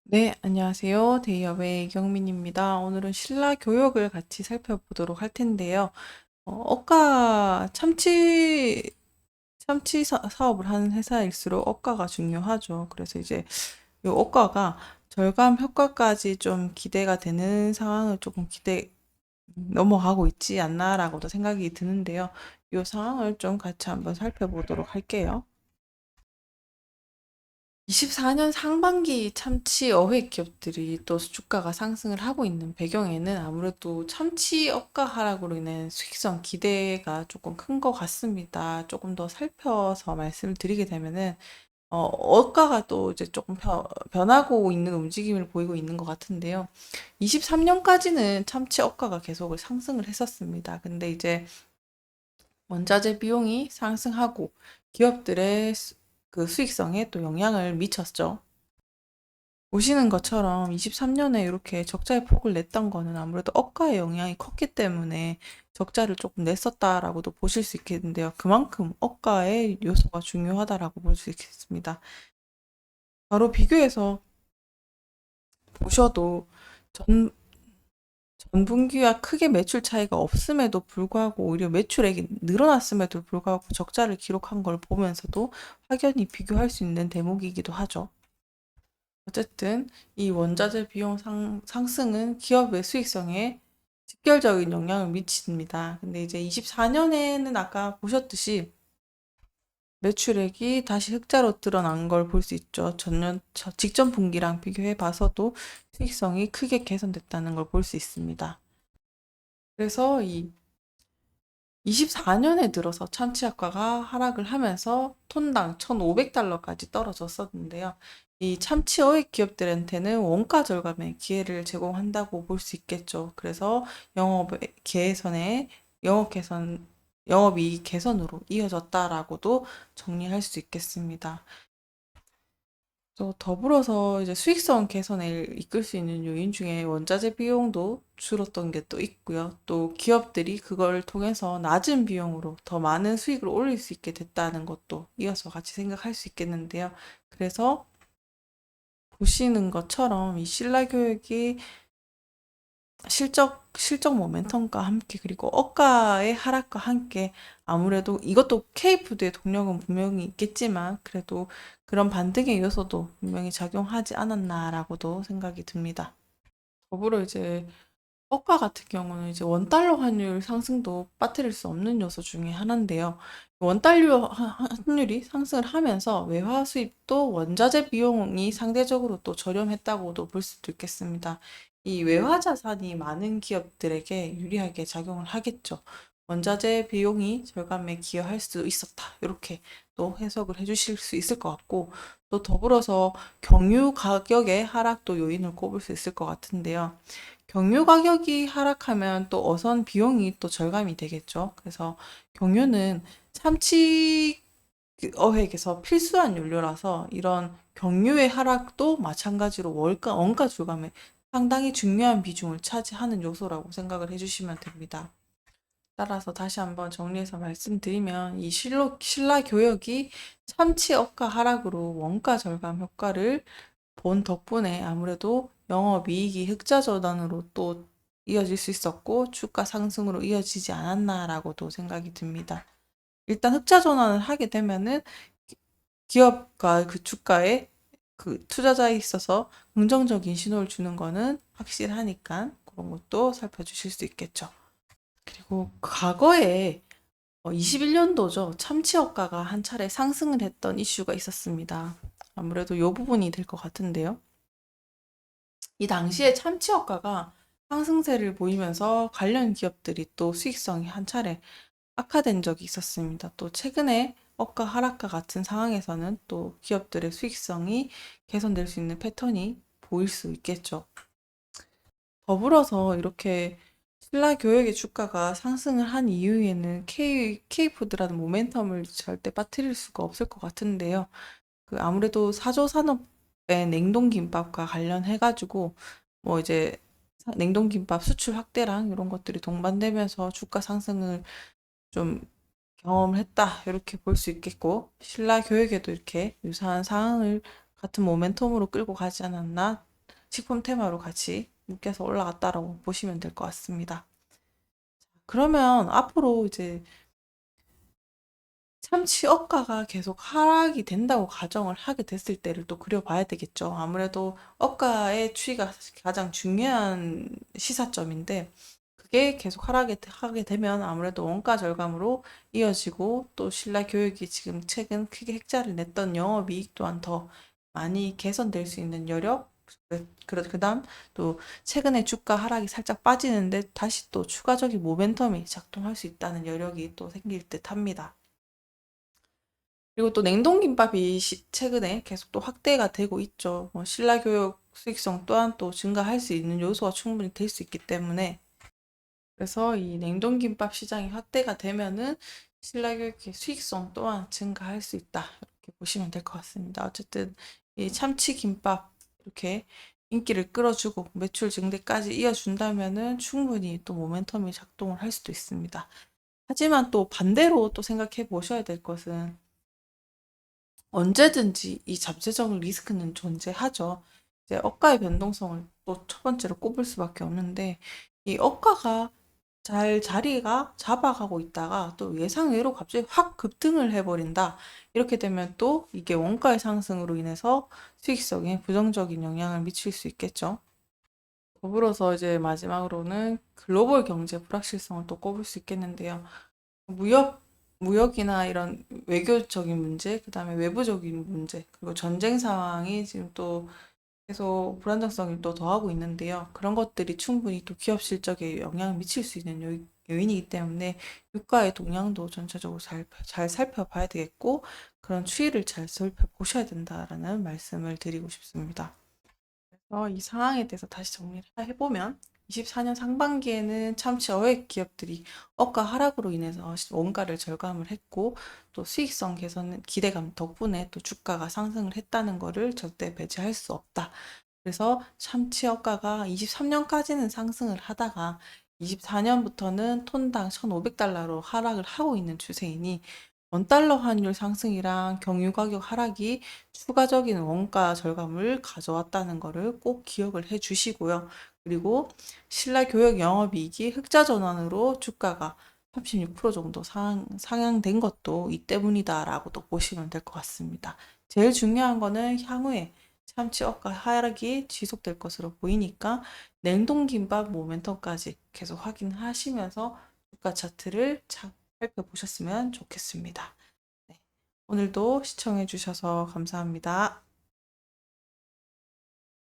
네, 안녕하세요. 데이업의 이경민입니다. 오늘은 신라 교육을 같이 살펴보도록 할 텐데요. 억가 참치 사업을 하는 회사일수록 억가가 중요하죠. 그래서 이제 이 억가가 절감 효과까지 좀 기대가 되는 상황을 조금 넘어가고 있지 않나라고도 생각이 드는데요. 이 상황을 좀 같이 한번 살펴보도록 할게요. 24년 상반기 참치 어획 기업들이 또 주가가 상승을 하고 있는 배경에는 아무래도 참치 업가 하락으로 인한 수익성 기대가 조금 큰 것 같습니다. 조금 더 살펴서 말씀을 드리게 되면은, 업가가 또 이제 조금 변하고 있는 움직임을 보이고 있는 것 같은데요. 23년까지는 참치 업가가 계속 상승을 했었습니다. 근데 이제 원자재 비용이 상승하고 기업들의 그 수익성에 또 영향을 미쳤죠. 보시는 것처럼 23년에 이렇게 적자의 폭을 냈던 거는 아무래도 억가의 영향이 컸기 때문에 적자를 조금 냈었다라고도 보실 수 있겠는데요. 그만큼 억가의 요소가 중요하다라고 볼 수 있겠습니다. 바로 비교해서 보셔도 전, 전분기와 크게 매출 차이가 없음에도 불구하고 오히려 매출액이 늘어났음에도 불구하고 적자를 기록한 걸 보면서도 확연히 비교할 수 있는 대목이기도 하죠. 어쨌든 이 원자재 비용 상승은 기업의 수익성에 직결적인 영향을 미칩니다. 근데 이제 24년에는 아까 보셨듯이 매출액이 다시 흑자로 드러난 걸 볼 수 있죠. 직전 분기랑 비교해 봐서도 수익성이 크게 개선됐다는 걸 볼 수 있습니다. 그래서 이 24년에 들어서 참치약과가 하락을 하면서 톤당 1,500달러까지 떨어졌었는데요. 이 참치 어획 기업들한테는 원가 절감의 기회를 제공한다고 볼 수 있겠죠. 그래서 영업 개선에 영업 개선, 영업이익 개선으로 이어졌다라고도 정리할 수 있겠습니다. 또 더불어서 이제 수익성 개선에 이끌 수 있는 요인 중에 원자재 비용도 줄었던 게 또 있고요. 또 기업들이 그걸 통해서 낮은 비용으로 더 많은 수익을 올릴 수 있게 됐다는 것도 이어서 같이 생각할 수 있겠는데요. 그래서 보시는 것처럼 이 신라 교육이 실적 모멘텀과 함께 그리고 억가의 하락과 함께 아무래도 이것도 K푸드의 동력은 분명히 있겠지만 그래도 그런 반등의 요소도 분명히 작용하지 않았나라고도 생각이 듭니다. 더불어 이제 억가 같은 경우는 이제 원달러 환율 상승도 빠뜨릴 수 없는 요소 중에 하나인데요. 원달러 환율이 상승을 하면서 외화 수입도 원자재 비용이 상대적으로 또 저렴했다고도 볼 수도 있겠습니다. 이 외화 자산이 많은 기업들에게 유리하게 작용을 하겠죠. 원자재 비용이 절감에 기여할 수 있었다. 이렇게 또 해석을 해주실 수 있을 것 같고, 또 더불어서 경유 가격의 하락도 요인을 꼽을 수 있을 것 같은데요. 경유 가격이 하락하면 또 어선 비용이 또 절감이 되겠죠. 그래서 경유는 참치 어획에서 필수한 연료라서 이런 경유의 하락도 마찬가지로 원가 절감에 상당히 중요한 비중을 차지하는 요소라고 생각을 해주시면 됩니다. 따라서 다시 한번 정리해서 말씀드리면 이 신라 교역이 참치 억가 하락으로 원가 절감 효과를 본 덕분에 아무래도 영업이익이 흑자 전환으로 또 이어질 수 있었고 주가 상승으로 이어지지 않았나라고도 생각이 듭니다. 일단 흑자 전환을 하게 되면은 기업과 그 주가에 그 투자자에 있어서 긍정적인 신호를 주는 거는 확실하니까 그런 것도 살펴주실 수 있겠죠. 그리고 과거에 21년도죠. 참치 효과가 한 차례 상승을 했던 이슈가 있었습니다. 아무래도 이 부분이 될 것 같은데요. 이 당시에 참치 효과가 상승세를 보이면서 관련 기업들이 또 수익성이 한 차례 악화된 적이 있었습니다. 또 최근에 억가 하락과 같은 상황에서는 또 기업들의 수익성이 개선될 수 있는 패턴이 보일 수 있겠죠. 더불어서 이렇게 신라 교역의 주가가 상승을 한 이후에는 K푸드라는 모멘텀을 절대 빠뜨릴 수가 없을 것 같은데요. 그 아무래도 사조 산업의 냉동김밥과 관련해가지고 뭐 이제 냉동김밥 수출 확대랑 이런 것들이 동반되면서 주가 상승을 좀 경험을 했다 이렇게 볼 수 있겠고 신라 교육에도 이렇게 유사한 상황을 같은 모멘텀으로 끌고 가지 않았나 식품 테마로 같이 묶여서 올라갔다라고 보시면 될 것 같습니다. 그러면 앞으로 이제 참치 억가가 계속 하락이 된다고 가정을 하게 됐을 때를 또 그려봐야 되겠죠. 아무래도 억가의 추이가 가장 중요한 시사점인데 그게 계속 하게 되면 아무래도 원가 절감으로 이어지고 또 신라 교육이 지금 최근 크게 흑자를 냈던 영업이익 또한 더 많이 개선될 수 있는 여력 그다음 또 최근에 주가 하락이 살짝 빠지는데 다시 또 추가적인 모멘텀이 작동할 수 있다는 여력이 또 생길 듯 합니다. 그리고 또 냉동김밥이 최근에 계속 또 확대가 되고 있죠. 뭐 신라교육 수익성 또한 또 증가할 수 있는 요소가 충분히 될 수 있기 때문에 그래서 이 냉동김밥 시장이 확대가 되면은 신라교육의 수익성 또한 증가할 수 있다. 이렇게 보시면 될 것 같습니다. 어쨌든 이 참치김밥 이렇게 인기를 끌어주고 매출 증대까지 이어준다면은 충분히 또 모멘텀이 작동을 할 수도 있습니다. 하지만 또 반대로 또 생각해 보셔야 될 것은 언제든지 이 잠재적 리스크는 존재하죠. 이제 억가의 변동성을 또 첫 번째로 꼽을 수밖에 없는데 이 억가가 잘 자리가 잡아가고 있다가 또 예상외로 갑자기 확 급등을 해버린다. 이렇게 되면 또 이게 원가의 상승으로 인해서 수익성에 부정적인 영향을 미칠 수 있겠죠. 더불어서 이제 마지막으로는 글로벌 경제 불확실성을 또 꼽을 수 있겠는데요. 무역, 무역이나 이런 외교적인 문제, 그다음에 외부적인 문제, 그리고 전쟁 상황이 지금 또 계속 불안정성을 또 더하고 있는데요. 그런 것들이 충분히 또 기업 실적에 영향을 미칠 수 있는 요인이기 때문에 유가의 동향도 전체적으로 잘 살펴봐야 되겠고, 그런 추이를 잘 살펴보셔야 된다라는 말씀을 드리고 싶습니다. 이 상황에 대해서 다시 정리를 해보면 24년 상반기에는 참치 어획 기업들이 억가 하락으로 인해서 원가를 절감을 했고 또 수익성 개선 기대감 덕분에 또 주가가 상승을 했다는 것을 절대 배제할 수 없다. 그래서 참치 억가가 23년까지는 상승을 하다가 24년부터는 톤당 1,500달러로 하락을 하고 있는 추세이니 원달러 환율 상승이랑 경유 가격 하락이 추가적인 원가 절감을 가져왔다는 것을 꼭 기억을 해 주시고요. 그리고 신라 교역 영업이익이 흑자 전환으로 주가가 36% 정도 상향된 것도 이 때문이다라고도 보시면 될 것 같습니다. 제일 중요한 거는 향후에 참치 억가 하락이 지속될 것으로 보이니까 냉동김밥 모멘텀까지 계속 확인하시면서 주가 차트를 살펴보셨으면 좋겠습니다. 네. 오늘도 시청해 주셔서 감사합니다.